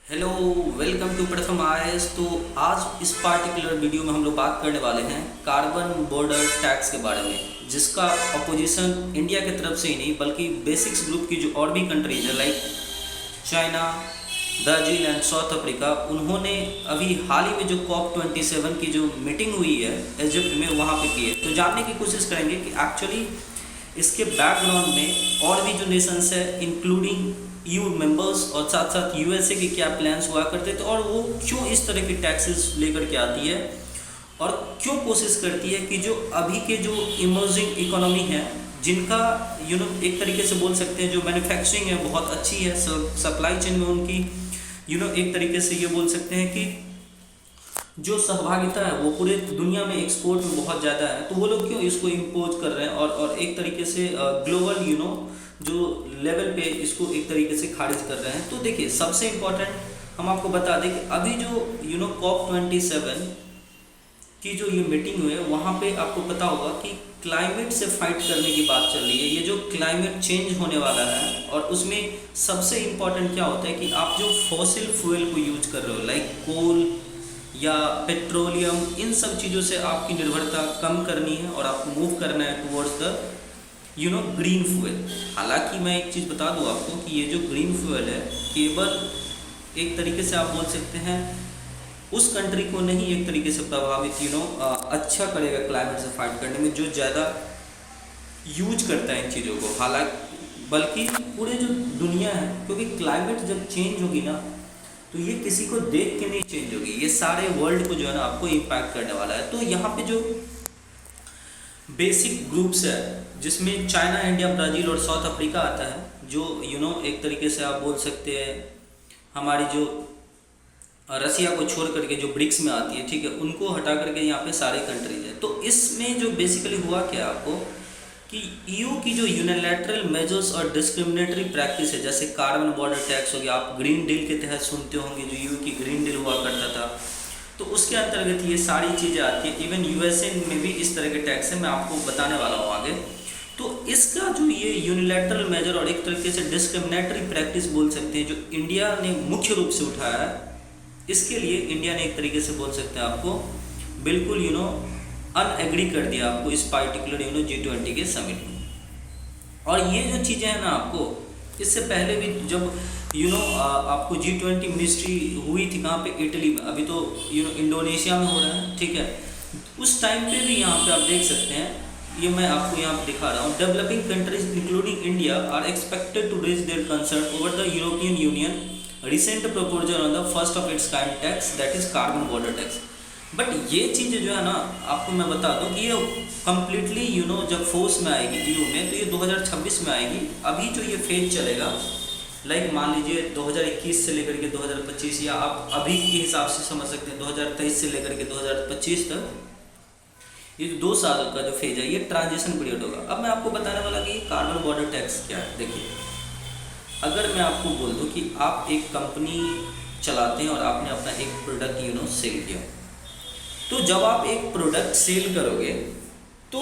Hello, welcome to प्रथम IAS. तो आज इस पार्टिकुलर वीडियो में हम लोग बात करने वाले हैं कार्बन बॉर्डर टैक्स के बारे में, जिसका अपोजिशन इंडिया की तरफ से ही नहीं बल्कि बेसिक्स ग्रुप की जो और भी कंट्रीज है like China, Brazil and south Africa, उन्होंने अभी हाल ही में जो COP27 की जो मीटिंग हुई है इजिप्ट में, वहाँ पे की है। तो जानने की कोशिश करेंगे कि एक्चुअली इसके बैकग्राउंड में और भी जो नेशंस है इंक्लूडिंग EU मेंबर्स और साथ साथ USA के क्या प्लान्स हुआ करते थे और वो क्यों इस तरह की टैक्सेस लेकर के आती है और क्यों कोशिश करती है कि जो अभी के जो इमर्जिंग इकोनॉमी है, जिनका एक तरीके से बोल सकते हैं जो मैन्युफैक्चरिंग है बहुत अच्छी है, सप्लाई चेन में उनकी एक तरीके से ये बोल सकते हैं कि जो सहभागिता है वो पूरे दुनिया में एक्सपोर्ट में बहुत ज़्यादा है। तो वो लोग क्यों इसको इम्पोज कर रहे हैं और एक तरीके से ग्लोबल जो लेवल पे इसको एक तरीके से खारिज कर रहे हैं। तो देखिए, सबसे इम्पोर्टेंट हम आपको बता दें कि अभी जो COP27 की जो ये मीटिंग हुई है, वहाँ पे आपको पता होगा कि क्लाइमेट से फाइट करने की बात चल रही है। ये जो क्लाइमेट चेंज होने वाला है और उसमें सबसे इम्पोर्टेंट क्या होता है कि आप जो फॉसिल फ्यूल को यूज कर रहे हो लाइक कोल या पेट्रोलियम, इन सब चीज़ों से आपकी निर्भरता कम करनी है और आपको मूव करना है टुवर्ड्स द ग्रीन फ्यूल। हालांकि मैं एक चीज़ बता दूं आपको कि ये जो ग्रीन फ्यूल है केवल एक तरीके से आप बोल सकते हैं उस कंट्री को नहीं एक तरीके से प्रभावित अच्छा करेगा क्लाइमेट से फाइट करने में जो ज़्यादा यूज करता है इन चीज़ों को, हालांकि बल्कि पूरे जो दुनिया है, क्योंकि क्लाइमेट जब चेंज होगी ना तो ये किसी को देख के नहीं चेंज होगी, ये सारे वर्ल्ड को जो है ना आपको इम्पैक्ट करने वाला है। तो यहाँ पे जो बेसिक ग्रुप्स है जिसमें चाइना, इंडिया, ब्राज़ील और साउथ अफ्रीका आता है, जो एक तरीके से आप बोल सकते हैं हमारी जो रसिया को छोड़ करके जो ब्रिक्स में आती है, ठीक है, उनको हटा करके यहाँ पे सारे कंट्रीज हैं। तो इसमें जो बेसिकली हुआ क्या आपको कि EU की जो यूनिलैटरल मेजर्स और डिस्क्रिमिनेटरी प्रैक्टिस है, जैसे कार्बन बॉर्डर टैक्स हो गया, आप ग्रीन डील के तहत सुनते होंगे जो EU की ग्रीन डील हुआ करता था, तो उसके अंतर्गत ये सारी चीज़ें आती हैं। इवन USA में भी इस तरह के टैक्स है, मैं आपको बताने वाला हूँ आगे। तो इसका जो ये यूनिलैटरल मेजर और एक तरीके से डिस्क्रिमिनेटरी प्रैक्टिस बोल सकते हैं जो इंडिया ने मुख्य रूप से उठाया है, इसके लिए इंडिया ने एक तरीके से बोल सकते हैं आपको बिल्कुल अनएग्री कर दिया आपको इस पार्टिकुलर G20 के समिट में। और ये जो चीज़ें हैं ना, आपको इससे पहले भी जब आपको G20 मिनिस्ट्री हुई थी कहाँ पे, इटली में, अभी तो इंडोनेशिया में हो रहा है, ठीक है, उस टाइम पे भी यहाँ पे आप देख सकते हैं, ये मैं आपको यहाँ पे दिखा रहा हूँ, developing countries including India are expected to raise their concern over the European Union recent proposal on the first of its kind tax that is carbon border tax. But ये चीज़ें जो है ना आपको मैं बता दूं कि ये कम्प्लीटली जब फोर्स में आएगी EU में, तो ये 2026 में आएगी। अभी जो ये फेज चलेगा लाइक मान लीजिए 2021 से लेकर के 2025, या आप अभी के हिसाब से समझ सकते हैं 2023 से लेकर के 2025 तक, ये जो 2 साल का जो फेज है ये ट्रांजिशन पीरियड होगा। अब मैं आपको बताने वाला कि कार्बन बॉर्डर टैक्स क्या है। देखिए, अगर मैं आपको बोल दूँ कि आप एक कंपनी चलाते हैं और आपने अपना एक प्रोडक्ट सेल किया, तो जब आप एक प्रोडक्ट सेल करोगे तो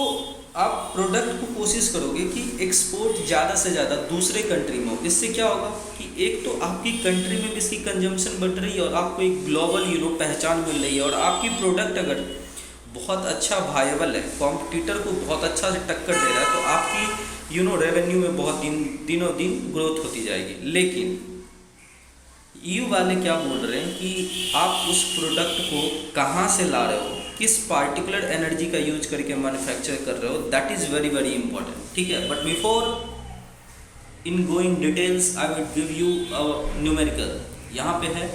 आप प्रोडक्ट को कोशिश करोगे कि एक्सपोर्ट ज़्यादा से ज़्यादा दूसरे कंट्री में हो। इससे क्या होगा कि एक तो आपकी कंट्री में भी इसकी कंजम्पशन बढ़ रही है और आपको एक ग्लोबल पहचान मिल रही है, और आपकी प्रोडक्ट अगर बहुत अच्छा वायबल है, कॉम्पिटिटर को बहुत अच्छा से टक्कर दे रहा है, तो आपकी रेवेन्यू में बहुत दिनों दिन ग्रोथ होती जाएगी। लेकिन EU वाले क्या बोल रहे हैं कि आप उस प्रोडक्ट को कहाँ से ला रहे हो, किस पार्टिकुलर एनर्जी का यूज करके मैन्युफैक्चर कर रहे हो, that is very very important, ठीक है। But before in going details I will give you a numerical. यहाँ पे है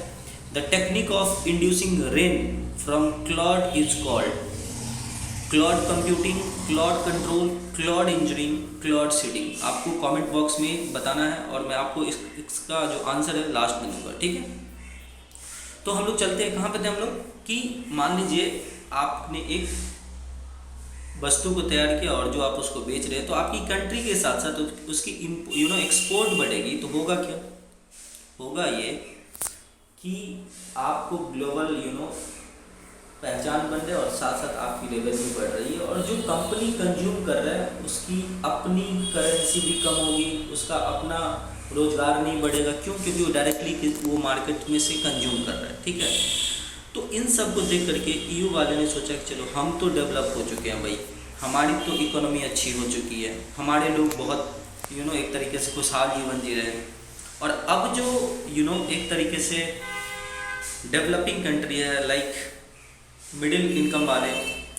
the technique of inducing rain from cloud is called cloud computing, cloud control, cloud engineering, cloud seeding. आपको comment box में बताना है और मैं आपको इसका जो आंसर है लास्ट में दूंगा, ठीक है। तो हम लोग चलते हैं, कहाँ पे थे हम लोग कि मान लीजिए आपने एक वस्तु को तैयार किया और जो आप उसको बेच रहे हैं, तो आपकी कंट्री के साथ साथ उसकी एक्सपोर्ट बढ़ेगी। तो होगा क्या, होगा ये कि आपको ग्लोबल पहचान बन रही है और साथ साथ आपकी रेवेन्यू बढ़ रही है, और जो कंपनी कंज्यूम कर रहा है उसकी अपनी करेंसी भी कम होगी, उसका अपना रोजगार नहीं बढ़ेगा। क्यों? क्योंकि वो डायरेक्टली वो मार्केट में से कंज्यूम कर रहा है, ठीक है। तो इन सब को देख करके ईयू वाले ने सोचा कि चलो हम तो डेवलप हो चुके हैं भाई, हमारी तो इकोनॉमी अच्छी हो चुकी है, हमारे लोग बहुत एक तरीके से खुशहाल जीवन जी रहे हैं, और अब जो एक तरीके से डेवलपिंग कंट्री है लाइक मिडिल इनकम वाले,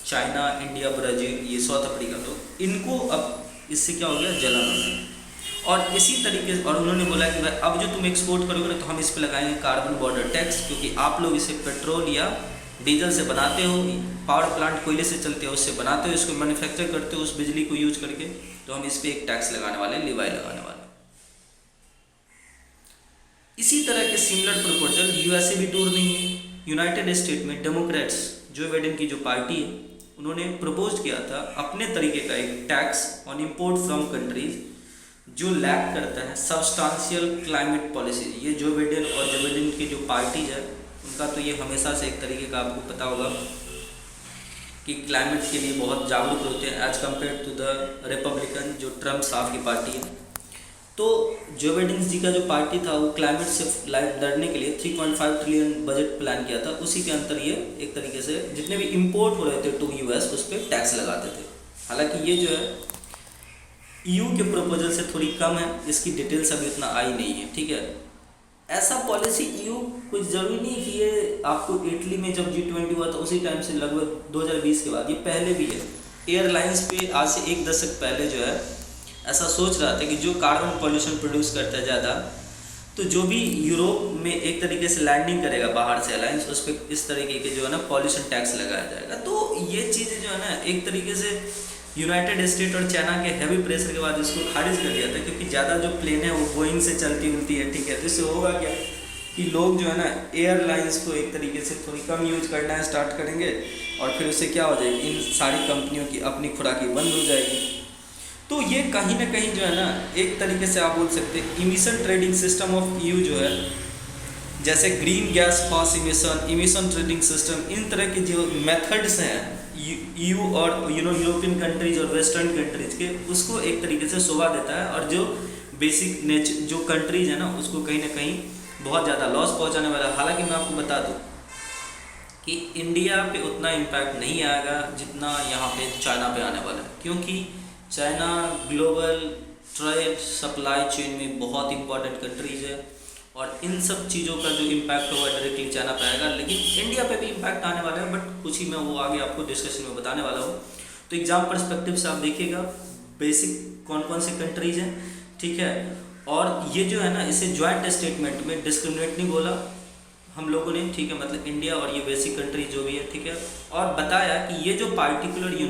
चाइना, इंडिया, ब्राज़ील, ये साउथ अफ्रीका, तो इनको अब इससे क्या हो गया, जलन हो गया। और इसी तरीके से और उन्होंने बोला कि भाई अब जो तुम एक्सपोर्ट करोगे तो हम इस पे लगाएंगे कार्बन बॉर्डर टैक्स, क्योंकि आप लोग इसे पेट्रोल या डीजल से बनाते हो, पावर प्लांट कोयले से चलते हो, उससे बनाते हो, इसको मैन्युफैक्चर करते हो उस बिजली को यूज करके, तो हम इस पर एक टैक्स लगाने वाले हैं, लिवाई लगाने वाले। इसी तरह के सिमिलर प्रपोजल यूएसए भी दूर नहीं है। यूनाइटेड स्टेट में डेमोक्रेट्स, जो बाइडेन की जो पार्टी है, उन्होंने प्रपोज किया था अपने तरीके का एक tax on import from countries जो लैक करता है सब्सटेंशियल क्लाइमेट पॉलिसी। ये जो बाइडेन और जो बाइडेन की जो पार्टीज है उनका तो ये हमेशा से एक तरीके का आपको पता होगा कि क्लाइमेट के लिए बहुत जागरूक होते हैं as compared to the Republican जो ट्रम्प साहब की पार्टी है। तो जो बाइडेन जी का जो पार्टी था वो क्लाइमेट से लड़ने के लिए 3.5 ट्रिलियन बजट प्लान किया था, उसी के अंतर ये एक तरीके से जितने भी इंपोर्ट हो रहे थे टू यूएस उस पर टैक्स लगाते थे। हालांकि ये जो है ईयू के प्रपोजल से थोड़ी कम है, इसकी डिटेल्स अभी उतना आई नहीं है, ठीक है। ऐसा पॉलिसी ईयू कुछ ज़रूरी नहीं कि ये आपको इटली में जब G20 हुआ था उसी टाइम से लगभग 2020 के बाद, ये पहले भी है। एयरलाइंस पे आज से 1 दशक पहले जो है ऐसा सोच रहा था कि जो कार्बन पॉल्यूशन प्रोड्यूस करता है ज़्यादा, तो जो भी यूरोप में एक तरीके से लैंडिंग करेगा बाहर से एयरलाइंस, उस पर इस तरीके के जो है ना पॉल्यूशन टैक्स लगाया जाएगा। तो ये चीज़ें जो है ना एक तरीके से यूनाइटेड स्टेट और चाइना के हैवी प्रेशर के बाद इसको खारिज कर दिया था, क्योंकि ज़्यादा जो प्लेन है वो बोइंग से चलती उलती है, ठीक है। तो इससे होगा क्या कि लोग जो है ना एयरलाइंस को एक तरीके से थोड़ी कम यूज करना स्टार्ट करेंगे, और फिर उससे क्या हो जाएगी, इन सारी कंपनियों की अपनी खुराकी बंद हो जाएगी। तो ये कहीं ना कहीं जो है ना एक तरीके से आप बोल सकते हैं emission trading system of EU जो है, जैसे green gas cost emission trading system, इन तरह के जो मेथड्स हैं ईयू और यूरोपियन कंट्रीज और वेस्टर्न कंट्रीज के, उसको एक तरीके से शोभा देता है, और जो बेसिक नेचर जो कंट्रीज है ना उसको कहीं ना कहीं बहुत ज़्यादा लॉस पहुंचाने वाला है। हालांकि मैं आपको बता दूं कि इंडिया पे उतना इम्पैक्ट नहीं आएगा जितना यहाँ पे चाइना पे आने वाला है, क्योंकि China global trade supply chain में बहुत इंपॉर्टेंट कंट्रीज है, और इन सब चीज़ों का जो इम्पैक्ट होगा डायरेक्टली चाइना पे आएगा, लेकिन इंडिया पे भी इम्पैक्ट आने वाला है, बट कुछ ही मैं वो आगे आपको डिस्कशन में बताने वाला हूँ। तो एग्जाम पर्सपेक्टिव से आप देखिएगा बेसिक कौन कौन से कंट्रीज हैं, ठीक है। और ये जो है ना इसे ज्वाइंट स्टेटमेंट में डिस्क्रिमिनेट नहीं बोला हम लोगों ने, ठीक है, मतलब इंडिया और ये बेसिक कंट्री जो भी है, ठीक है। और बताया कि ये जो पार्टिकुलर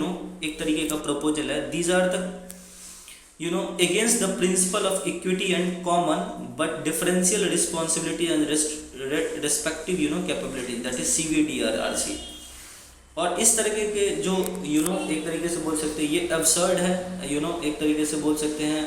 एक तरीके का प्रपोजल है, these are the against the principle of equity and common but differential responsibility and respective capability, that is CVDRRC। और इस तरीके के जो एक तरीके से बोल सकते हैं ये absurd है, एक तरीके से बोल सकते हैं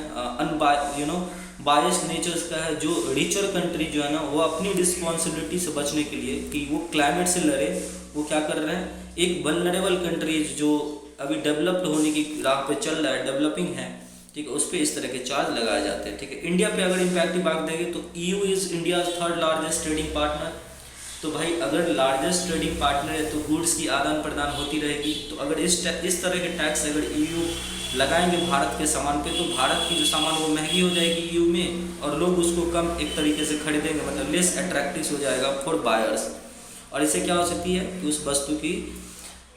बायस्ड नेचर्स का है। जो रिचर कंट्री जो है ना वो अपनी रिस्पॉन्सिबिलिटी से बचने के लिए कि वो क्लाइमेट से लड़े, वो क्या कर रहे हैं, एक वल्नरेबल कंट्रीज जो अभी डेवलप्ड होने की राह पे चल रहा है, डेवलपिंग है, ठीक है, उस पर इस तरह के चार्ज लगाए जाते हैं, ठीक है। इंडिया पे अगर इम्पैक्ट की बात देंगे तो EU is India's 3rd largest trading partner. तो भाई अगर लार्जेस्ट ट्रेडिंग पार्टनर है तो गुड्स की आदान प्रदान होती रहेगी। तो अगर इस तरह के टैक्स अगर ईयू लगाएंगे भारत के सामान पे, तो भारत की जो सामान वो महंगी हो जाएगी ईयू में, और लोग उसको कम एक तरीके से खरीदेंगे, मतलब लेस अट्रैक्टिव हो जाएगा फॉर बायर्स। और इससे क्या हो सकती है कि उस वस्तु की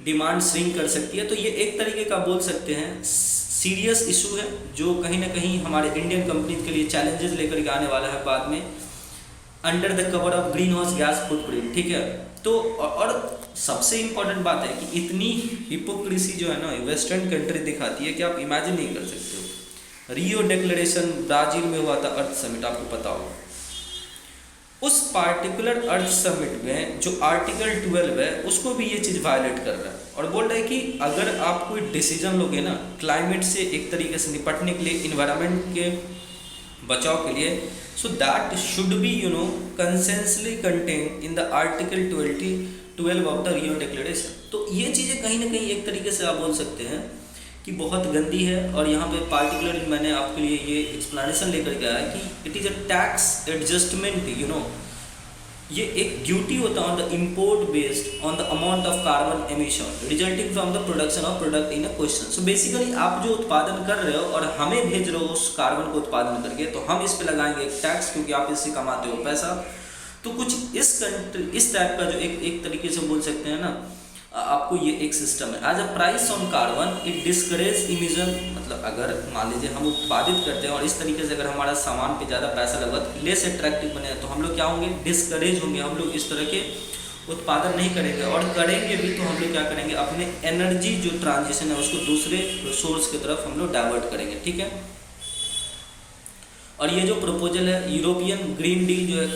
डिमांड श्रिंक कर सकती है। तो ये एक तरीके का बोल सकते हैं सीरियस इशू है, जो कहीं ना कहीं हमारे इंडियन कंपनीज के लिए चैलेंजेस लेकर के आने वाला है बाद में, under the cover of green house gas footprint, ठीक है। तो और सबसे इम्पोर्टेंट बात है कि इतनी हिपोक्रेसी जो है ना वेस्टर्न कंट्री दिखाती है कि आप इमेजिन नहीं कर सकते हो। रियो डिक्लेरेशन ब्राज़ील में हुआ था, अर्थ समिट, आपको पता होगा। उस पार्टिकुलर अर्थ समिट में जो आर्टिकल 12 है उसको भी ये चीज़ वायलेट कर रहा है, और बोल रहा है कि अगर आप कोई डिसीजन लोगे ना क्लाइमेट से एक तरीके से निपटने के लिए, इन्वायरमेंट के बचाव के लिए, so that should be consensually contain in the article 12 of the Rio declaration. तो ये चीज़ें कहीं ना कहीं एक तरीके से आप बोल सकते हैं कि बहुत गंदी है। और यहाँ पे पार्टिकुलरली मैंने आपके लिए ये एक्सप्लेनेशन लेकर के आया कि it is a tax adjustment, ये एक ड्यूटी होता है on the import based on the amount of carbon emission resulting from the production of product in a question. So basically आप जो उत्पादन कर रहे हो और हमें भेज रहे हो उस कार्बन को उत्पादन करके, तो हम इस पे लगाएंगे एक टैक्स, क्योंकि आप इससे कमाते हो पैसा। तो कुछ इस टाइप का जो एक तरीके से बोल सकते हैं ना, आपको ये एक सिस्टम है। As a price on carbon it discourage emission, मतलब अगर मान लीजिए हम उत्पादित करते हैं और इस तरीके से अगर हमारा सामान पे ज़्यादा पैसा लगा, लेस अट्रैक्टिव बने, तो हम लोग क्या होंगे, डिस्करेज होंगे। हम लोग इस तरह के उत्पादन नहीं करेंगे, और करेंगे भी तो हम लोग क्या करेंगे, अपने एनर्जी जो ट्रांजिशन है उसको दूसरे सोर्स की तरफ हम लोग डाइवर्ट करेंगे, ठीक है। और ये जो प्रपोजल है यूरोपियन ग्रीन डील जो है,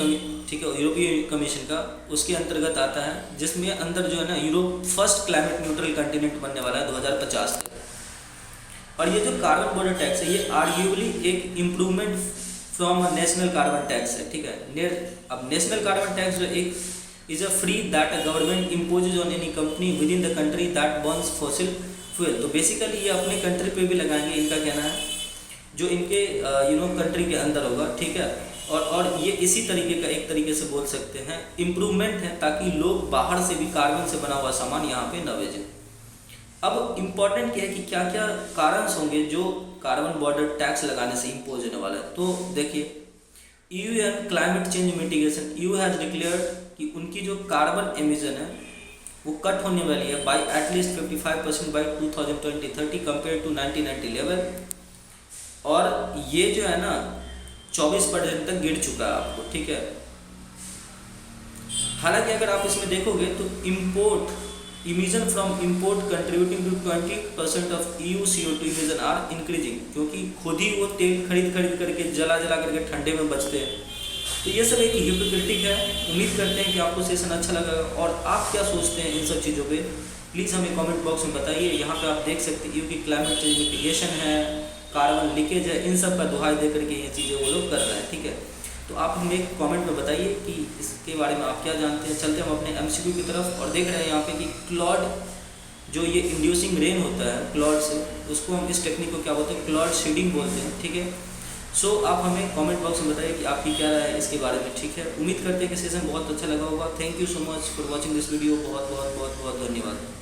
ठीक है, यूरोपियन कमीशन का, उसके अंतर्गत आता है, जिसमें अंदर जो है ना Europe first climate neutral continent बनने वाला है 2050 तक। और ये जो कार्बन बॉर्डर टैक्स है ये आर्ग्यूबली एक improvement from a national carbon tax है, ठीक है। अब नेशनल कार्बन टैक्स जो एक is a free that a government imposes on any company with in the country that Burns fossil fuel. तो बेसिकली ये अपने कंट्री पे भी लगाएंगे, इनका कहना है, जो इनके कंट्री के अंदर होगा, ठीक है। और ये इसी तरीके का एक तरीके से बोल सकते हैं इम्प्रूवमेंट है, ताकि लोग बाहर से भी कार्बन से बना हुआ सामान यहाँ पे न भेजें। अब इम्पॉर्टेंट क्या है कि क्या क्या कारण होंगे जो कार्बन बॉर्डर टैक्स लगाने से इम्पोज होने वाला है। तो देखिए, EU and climate change mitigation, EU has declared कि उनकी जो कार्बन एमिशन है वो कट होने वाली है by at least 55% by 2020-30 compare to 1990 level. और ये जो है ना 24% तक गिर चुका है आपको, ठीक है। हालांकि अगर आप इसमें देखोगे तो emission from import contributing to 20% of EU CO2 emission are increasing, क्योंकि खुद ही वो तेल खरीद करके जला करके ठंडे में बचते हैं। तो ये सब एक हिपोक्रेटिक है। उम्मीद करते हैं कि आपको सेशन अच्छा लगा, और आप क्या सोचते हैं इन सब चीज़ों पे प्लीज़ हमें कमेंट बॉक्स में बताइए। यहाँ पे आप देख सकते हैं कि क्लाइमेट चेंज मिटिगेशन है, कार्बन लीकेज है, इन सब का दुहाई दे करके ये चीज़ें वो लोग कर रहे हैं, ठीक है। तो आप हमें एक कमेंट में बताइए कि इसके बारे में आप क्या जानते हैं। चलते हम अपने MCQ की तरफ, और देख रहे हैं यहाँ पे कि क्लॉड जो ये इंड्यूसिंग रेन होता है क्लॉड से, उसको हम इस टेक्निक को क्या बोलते हैं, क्लॉड शेडिंग बोलते हैं, ठीक है। सो आप हमें कमेंट बॉक्स में बताइए कि आपकी क्या राय है इसके बारे में, ठीक है। उम्मीद करते हैं कि सेशन बहुत अच्छा लगा होगा। Thank you so much for watching this video. बहुत बहुत बहुत बहुत धन्यवाद।